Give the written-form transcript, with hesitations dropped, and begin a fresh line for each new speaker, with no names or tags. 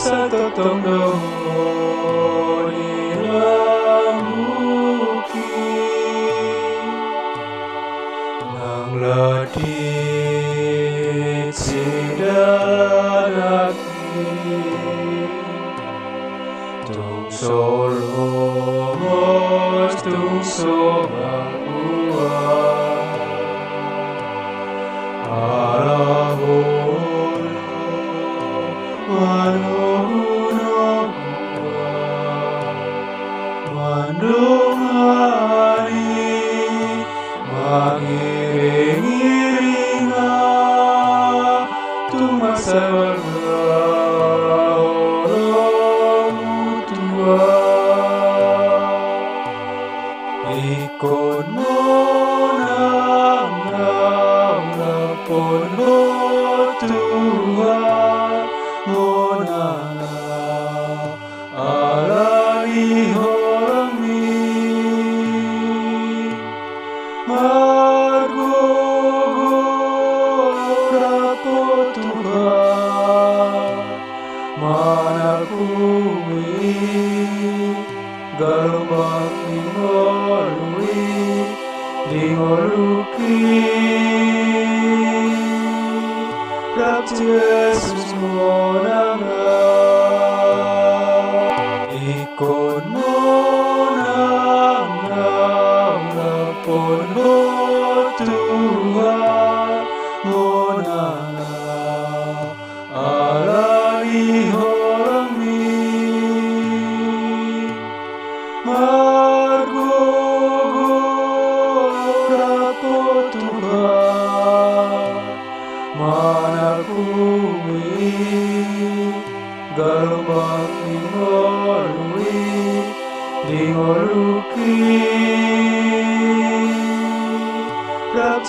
sa totong doon ilang bukit nang ladit sidanaki tungso lomos tungso banguan alaholo manuno mandungani mangiring-iringa tumasawarga olomu tua ikon mo nang lapon mo Tuhan mo nang alani horami margugura po Tuhan manakumi galumak dingoluki Rab Jesus mo nanga ikon mo nanga lapon mo Tuhan mo nanga alani horami margugura po Tuhan manakumi galumak dingoluki Rab